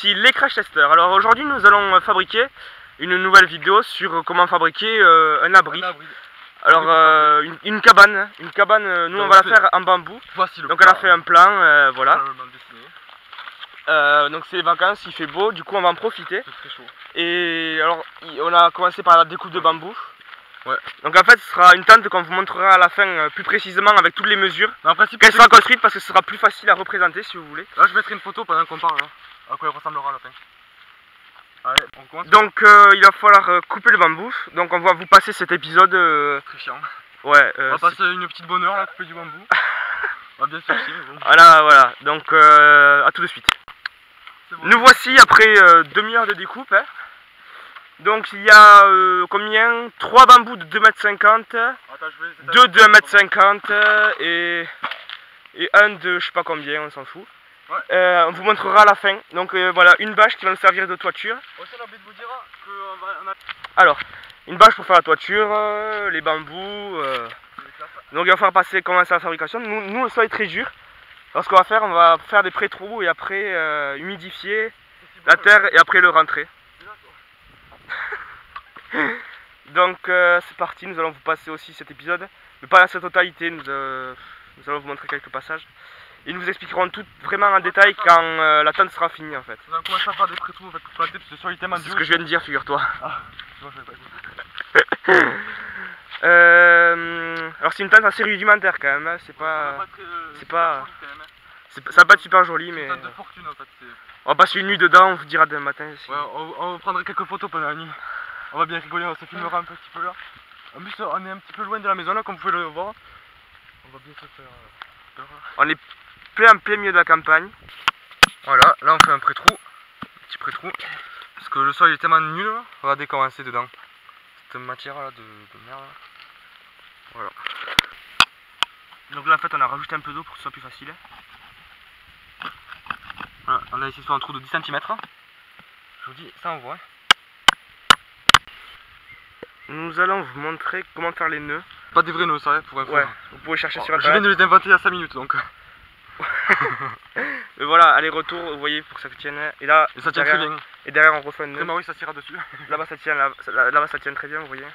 ici les crash testeurs. Alors aujourd'hui nous allons fabriquer une nouvelle vidéo sur comment fabriquer un abri. Alors une cabane, nous on va la faire en bambou. Donc on a fait un plan, voilà. Donc c'est les vacances, il fait beau, du coup on va en profiter. C'est très chaud. Et alors on a commencé par la découpe de bambou. Ouais. Donc en fait ce sera une tente qu'on vous montrera à la fin plus précisément avec toutes les mesures. En principe, qu'elle sera construite parce que ce sera plus facile à représenter si vous voulez. Là je mettrai une photo pendant qu'on parle, hein, à quoi elle ressemblera à la fin. Allez, on commence. Donc il va falloir couper le bambou. Donc on va vous passer cet épisode. Très chiant. Ouais. On va passer une petite bonne heure là, couper du bambou. On va bien se faire bon. Voilà. Donc à tout de suite. Bon. Nous voici après demi-heure de découpe. Hein. Donc il y a combien? 3 bambous de 2,50 m, 2 de 1,50 m et un de je sais pas combien, on s'en fout. Ouais. On vous montrera à la fin. Donc voilà, une bâche qui va nous servir de toiture. Aussi, on a oublié de vous dire Alors, une bâche pour faire la toiture, les bambous. Donc il va falloir commencer la fabrication. Nous le sol est très dur. Alors ce qu'on va faire, on va faire des pré-trous et après humidifier la terre et après le rentrer. Donc c'est parti, nous allons vous passer aussi cet épisode, mais pas à sa totalité, nous allons vous montrer quelques passages. Et nous vous expliquerons tout vraiment en détail quand la tente sera finie en fait. On va commencer à faire des pré-trous en fait, pour planter parce que sur les thèmes. C'est ce que je viens de dire, figure-toi. Ah, non, je vais pas alors c'est une tente assez rudimentaire quand même, hein. Ça va pas être super joli mais... C'est une tente de fortune en fait. On va passer une nuit dedans, on vous dira demain matin. Si... Ouais, on prendra quelques photos pendant la nuit. On va bien rigoler, on se filmera un petit peu là. En plus on est un petit peu loin de la maison là, comme vous pouvez le voir. On va bien se faire peur. On est en plein milieu de la campagne. Voilà, là on fait un pré-trou. Petit pré-trou. Parce que le sol est tellement nul là. Regardez comment c'est dedans. Cette matière là de merde. Voilà. Donc là en fait on a rajouté un peu d'eau pour que ce soit plus facile. Voilà, on a essayé de faire un trou de 10 cm. Je vous dis, ça on voit. Nous allons vous montrer comment faire les nœuds. Pas des vrais nœuds ça, pour info. Ouais, vous pouvez chercher sur internet. Je viens de les inventer il y a 5 minutes donc. Mais voilà, aller-retour, vous voyez, pour que ça tienne. Et là, et ça tient très bien. Et derrière on refait un nœud. Oui, ça tira dessus. Là-bas ça tient, là-bas ça tient très bien, vous voyez.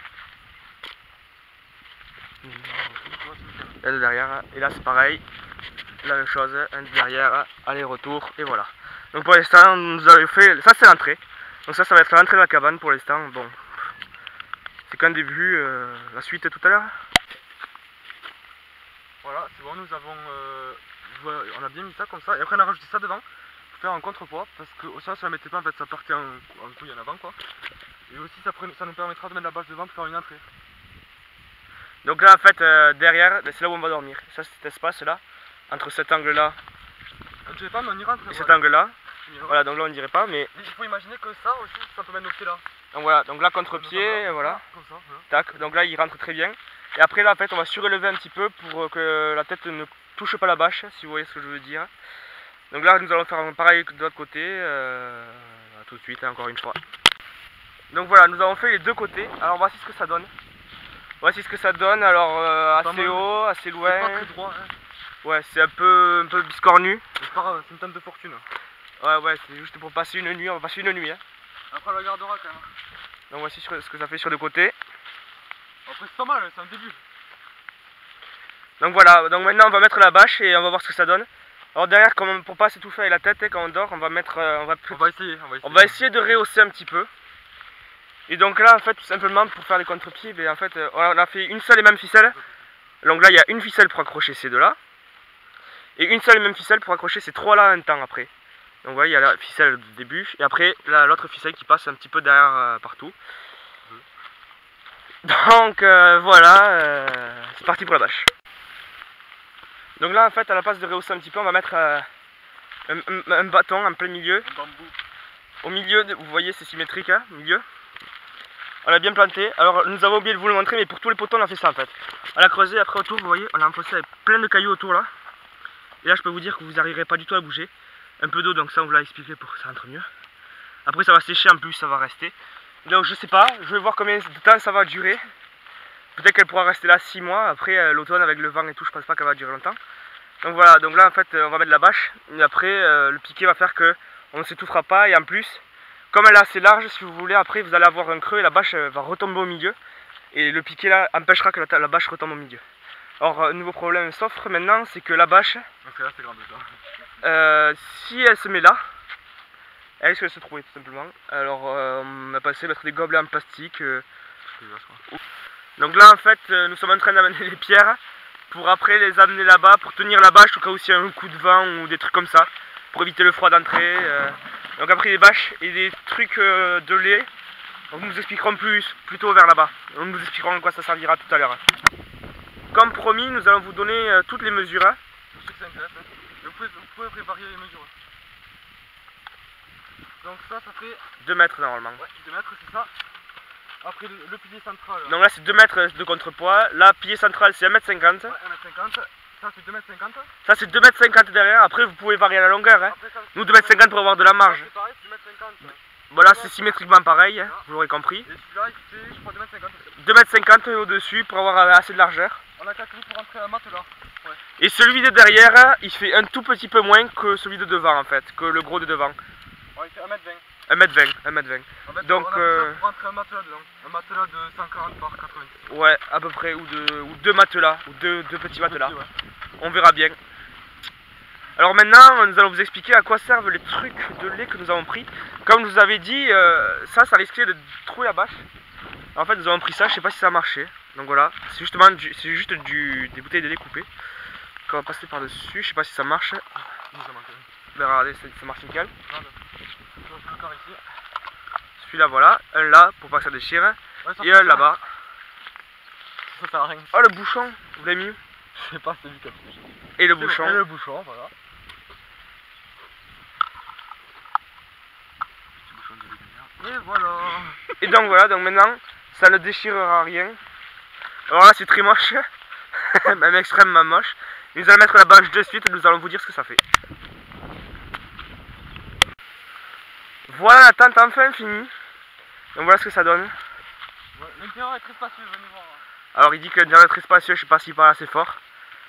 Et là derrière, et là c'est pareil. La même chose, un derrière, aller-retour, et voilà. Donc pour l'instant, nous avons fait, ça c'est l'entrée. Donc ça va être l'entrée de la cabane pour l'instant. Bon, c'est qu'un début, la suite tout à l'heure. Voilà, c'est bon, nous avons, on a bien mis ça comme ça, et après on a rajouté ça devant, pour faire un contrepoids, parce que ça la mettait pas, en fait ça partait en couille en avant quoi. Et aussi ça nous permettra de mettre la bâche devant pour faire une entrée. Donc là en fait, derrière, c'est là où on va dormir. Ça, cet espace là, entre cet angle là je sais pas, mais on y rentre, et cet angle là. Voilà, donc là on dirait pas, mais il faut imaginer que ça aussi, ça peut mettre nos pieds là. Donc voilà, donc là contre-pied, voilà. Comme ça, voilà. Tac, donc là il rentre très bien. Et après là en fait on va surélever un petit peu pour que la tête ne touche pas la bâche, si vous voyez ce que je veux dire. Donc là nous allons faire pareil de l'autre côté, tout de suite, encore une fois. Donc voilà, nous avons fait les deux côtés, alors voici ce que ça donne. Voici ce que ça donne, alors assez haut, assez loin. C'est pas très droit, hein. Ouais, c'est un peu biscornu. C'est pas grave, c'est une tente de fortune. Ouais, c'est juste pour passer une nuit, on va passer une nuit. Hein. Après on la gardera quand même. Donc voici ce que ça fait sur le côté. Après c'est pas mal, c'est un début. Donc voilà, donc maintenant on va mettre la bâche et on va voir ce que ça donne. Alors derrière, pour pas s'étouffer avec la tête, quand on dort, on va essayer de rehausser un petit peu. Et donc là en fait tout simplement pour faire les contre-pieds, en fait on a fait une seule et même ficelle. Donc là il y a une ficelle pour accrocher ces deux là. Et une seule et même ficelle pour accrocher ces trois là un temps après. Donc vous voyez, il y a la ficelle du début et après l'autre ficelle qui passe un petit peu derrière partout. Donc voilà, c'est parti pour la bâche. Donc là en fait à la place de rehausser un petit peu, on va mettre un bâton en plein milieu. Un bambou. Au milieu, vous voyez c'est symétrique, hein, au milieu. On l'a bien planté. Alors nous avons oublié de vous le montrer, mais pour tous les poteaux on a fait ça en fait. On l'a creusé, après autour vous voyez, on l'a enfoncé avec plein de cailloux autour là. Et là je peux vous dire que vous n'arriverez pas du tout à bouger. Un peu d'eau, donc ça on vous l'a expliqué pour que ça rentre mieux. Après ça va sécher, en plus ça va rester. Donc je sais pas, je vais voir combien de temps ça va durer. Peut-être qu'elle pourra rester là 6 mois. Après l'automne avec le vent et tout, je pense pas qu'elle va durer longtemps. Donc voilà, donc là en fait on va mettre la bâche. Et après le piqué va faire que on ne s'étouffera pas. Et en plus, comme elle est assez large, si vous voulez, après vous allez avoir un creux et la bâche va retomber au milieu. Et le piqué là empêchera que la bâche retombe au milieu. Or, un nouveau problème s'offre maintenant, c'est que la bâche, si elle se met là, elle risque de se trouver tout simplement. Alors on a passé à mettre des gobelets en plastique. Donc là en fait nous sommes en train d'amener les pierres pour après les amener là-bas pour tenir la bâche au cas où il y a un coup de vent ou des trucs comme ça, pour éviter le froid d'entrée. Donc après les bâches et des trucs de lait, donc nous expliquerons plutôt vers là-bas. Nous nous expliquerons à quoi ça servira tout à l'heure. Comme promis, nous allons vous donner toutes les mesures. Pour ceux qui s'intéressent, vous pouvez préparer les mesures. Donc ça fait 2 mètres normalement. Ouais, 2 mètres c'est ça. Après le pilier central. Donc là c'est 2 mètres de contrepoids. Là pilier central c'est 1,50 m. Ouais, 1,50 m. Ça c'est 2,50 m. Ça c'est 2,50 m derrière. Après vous pouvez varier la longueur. Hein. Après, nous 2,50 m pour avoir de la marge. C'est pareil, c'est 2,50 m. Voilà, c'est symétriquement pareil, hein, vous l'aurez compris. Et celui-là il fait je crois 2,50 m. 2,50 m au-dessus pour avoir assez de largeur. On a calculé pour rentrer un matelas. Ouais. Et celui de derrière, il fait un tout petit peu moins que celui de devant en fait, que le gros de devant. Ouais, il fait 1,20 m. 1,20 m. En fait, donc on a pour rentrer un matelas dedans. Un matelas de 140 par 90. Ouais, à peu près, ou deux matelas, ou deux petits matelas. Ouais. On verra bien. Alors maintenant, nous allons vous expliquer à quoi servent les trucs de lait que nous avons pris. Comme je vous avais dit, ça risquait de trouver la bâche. En fait, nous avons pris ça, je sais pas si ça a marché. Donc voilà, c'est juste des bouteilles de lait coupées qu'on va passer par dessus. Je sais pas si ça marche. Ben, regardez, ça marche nickel. Celui-là, voilà, un là pour pas que ça déchire, ouais, et un là-bas. Ça sert à rien. Oh, le bouchon, vous l'avez mis où? Je sais pas, c'est lui qui a pris. Et le bouchon. Et le bouchon, voilà. Et voilà. Et donc voilà, donc maintenant, ça ne déchirera rien. Alors là, c'est très moche, même extrêmement moche. Nous allons mettre la bâche de suite et nous allons vous dire ce que ça fait. Voilà la tente enfin finie. Donc voilà ce que ça donne. Ouais, l'intérieur est très spacieux, venez voir. Alors il dit que l'intérieur est très spacieux, je sais pas s'il parle assez fort.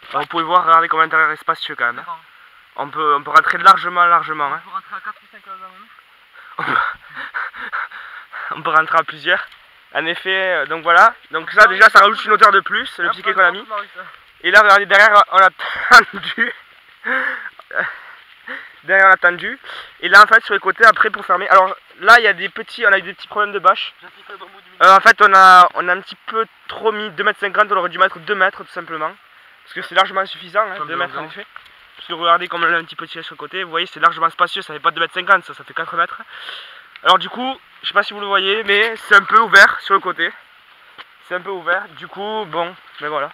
Alors, vous pouvez voir, regardez comme l'intérieur est spacieux quand même. On peut rentrer largement. On peut rentrer à 4 ou 5 là même. On peut rentrer à plusieurs. En effet, donc voilà. Donc ça déjà ça rajoute une hauteur de plus, le piquet qu'on a mis. Et là regardez derrière on a tendu. Derrière on a tendu. Et là en fait sur les côtés après pour fermer. Alors là il y a on a eu des petits problèmes de bâche. En fait on a un petit peu trop mis 2,50 m, on aurait dû mettre 2 mètres tout simplement. Parce que c'est largement suffisant, hein, 2 mètres en effet. Parce que regardez comme on l'a un petit peu tiré sur le côté, vous voyez c'est largement spacieux, ça fait pas 2,50 m, ça fait 4 mètres. Alors du coup, je sais pas si vous le voyez, mais c'est un peu ouvert sur le côté. C'est un peu ouvert, du coup, bon, mais voilà.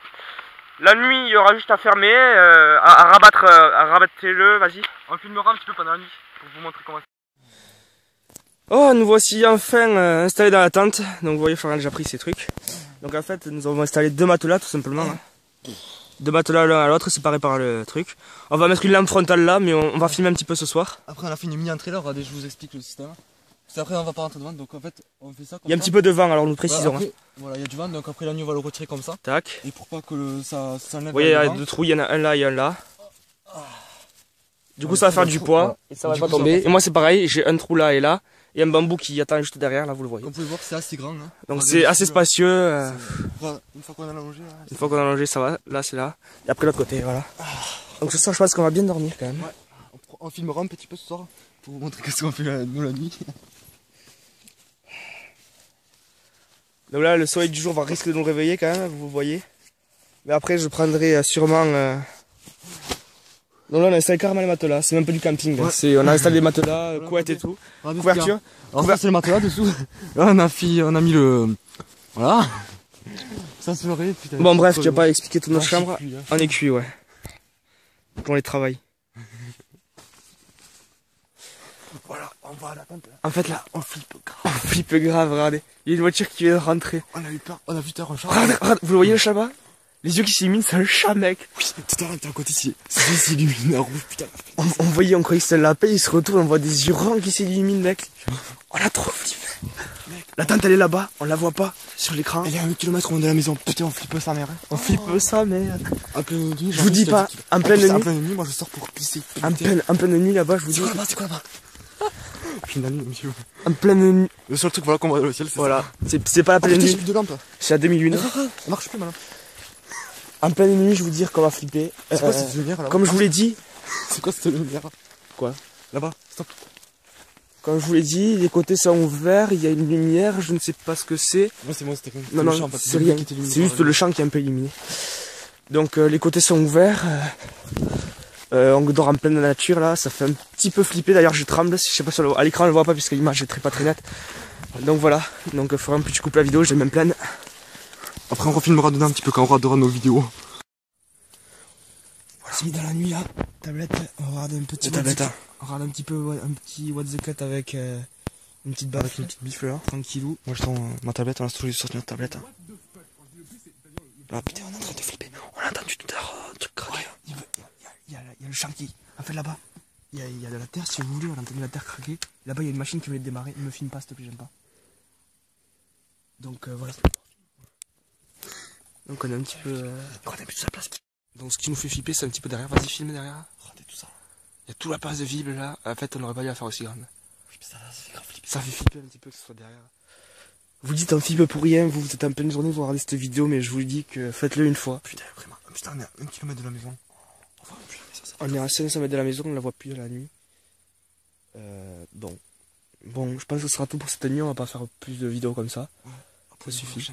La nuit, il y aura juste à fermer, à rabattre-le, vas-y. On filmera un petit peu pendant la nuit, pour vous montrer comment c'est. Oh, nous voici enfin installés dans la tente. Donc vous voyez, Florian a déjà pris ses trucs. Donc en fait, nous avons installé 2 matelas tout simplement. Hein. 2 matelas l'un à l'autre, séparés par le truc. On va mettre une lampe frontale là, mais on va filmer un petit peu ce soir. Après on a fait une mini-entrée là, regardez, je vous explique le système. Après on va pas rentrer devant, donc en fait on fait ça comme ça. Il y a un petit peu de vent, alors nous précisons. Voilà, après, voilà, il y a du vent, donc après la nuit on va le retirer comme ça. Tac. Et pour pas que ça s'enlève. Vous voyez, il y a 2 trous, il y en a un là et un là. Du coup ça va faire du poids, et ça va pas tomber. Et moi c'est pareil, j'ai un trou là et là. Et un bambou qui attend juste derrière, là vous le voyez. Comme vous pouvez voir c'est assez grand. Hein. Donc c'est assez spacieux. Une fois qu'on a allongé. Une fois qu'on a allongé ça va, là c'est là. Et après l'autre côté, voilà. Donc ce soir je pense qu'on va bien dormir quand même. Ouais. On filmera un petit peu ce soir pour vous montrer ce qu'on fait nous la nuit. Donc là le soleil du jour va risquer de nous réveiller quand même, vous voyez. Mais après je prendrai sûrement... Donc là on a installé carrément les matelas, c'est même pas du camping. Ouais. On a installé des matelas, couettes et tout. Couverture. Alors ça c'est le matelas dessous. Là on a mis le... Voilà. Ça serait... Putain, bon bref, tu vas pas expliquer toute notre chambre. On est cuit, ouais. Pour les travails. Voilà, on va à la tente. En fait là, on flippe grave. On flippe grave, regardez. Il y a une voiture qui vient de rentrer. On a eu peur, on a vu peur, un chat. Regarde, vous le voyez le chat bas? Les yeux qui s'illuminent, c'est un chat, mec. Oui, tout à l'heure, t'es à côté, il s'illumine en rouge, putain. On croyait que c'était un lapin, il se retourne, on voit des yeux ronds qui s'illuminent, mec. On a trop flippé. La tente, elle est là-bas, on la voit pas sur l'écran. Elle est à 1 km loin de la maison. Putain, on flippe sa mère. Hein. On flippe sa mère. En pleine nuit, je vous dis pas, en pleine nuit. En pleine nuit, moi je sors pour pisser. En pleine nuit là-bas, je vous dis. C'est quoi là-bas? Puis la nuit, monsieur. En pleine nuit. Le seul truc voilà, qu'on voit dans le ciel, c'est voilà. ça. C'est pas la pleine nuit. De lampe. C'est à demi-lune. Ça marche plus maintenant. En pleine nuit, je vous dire qu'on va flipper. C'est quoi cette lumière là? Comme je vous l'ai dit. C'est quoi cette lumière? Quoi? Là-bas, stop. Comme je vous l'ai dit, les côtés sont ouverts, il y a une lumière, je ne sais pas ce que c'est. Moi c'est moi, c'était comme non, non, c'est rien. C'est juste le champ qui est un peu illuminé. Donc les côtés sont ouverts. On dort en pleine nature là, ça fait un petit peu flipper. D'ailleurs je tremble, je sais pas si à l'écran on le voit pas puisque l'image est pas très nette. Donc voilà, donc il faudra un peu que tu coupes la vidéo, j'ai même pleine. Après on refilmera dedans un petit peu quand on regardera nos vidéos. Voilà, c'est mis dans la nuit là, tablette, on regarde un petit tablette. On regarde un petit peu un petit what the cut avec une petite baffe, avec une petite bifle là, tranquillou. Moi je sens ma tablette, on a toujours sorti notre tablette. Ah putain, on est en train de flipper. On a entendu tout à l'heure un truc craquer. Il y a le champ qui. En fait là-bas, il y a de la terre, si vous voulez, on a entendu la terre craquer. Là-bas, il y a une machine qui veut démarrer. Ne me filme pas, s'il te plaît, j'aime pas. Donc voilà. Donc on est un petit peu. On a plus de sa place. Donc ce qui nous fait flipper, c'est un petit peu derrière. Vas-y, filme derrière. Regardez tout ça. Il y a toute la place de ville là. En fait, on aurait pas dû la faire aussi grande. Ça fait flipper un petit peu que ce soit derrière. Vous dites un flippe pour rien, vous êtes en pleine journée, vous regardez cette vidéo, mais je vous dis que faites-le une fois. Putain, vraiment. Putain, on est à 1 km de la maison. On est à 500 mètres de la maison, on la voit plus la nuit. Bon, je pense que ce sera tout pour cette nuit, on va pas faire plus de vidéos comme ça. Ouais, ça suffit.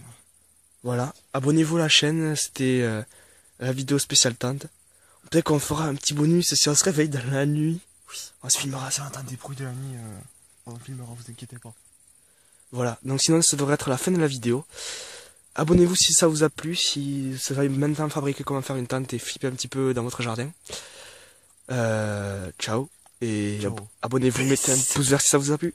Voilà, abonnez-vous à la chaîne, c'était la vidéo spéciale tente. Peut-être qu'on fera un petit bonus si on se réveille dans la nuit. Oui, on se filmera. Si on entend des bruits de la nuit, on filmera, vous inquiétez pas. Voilà, donc sinon ça devrait être la fin de la vidéo. Abonnez-vous si ça vous a plu, si ça va maintenant fabriquer comment faire une tente et flipper un petit peu dans votre jardin. Ciao, et abonnez-vous, mettez un pouce vert si ça vous a plu.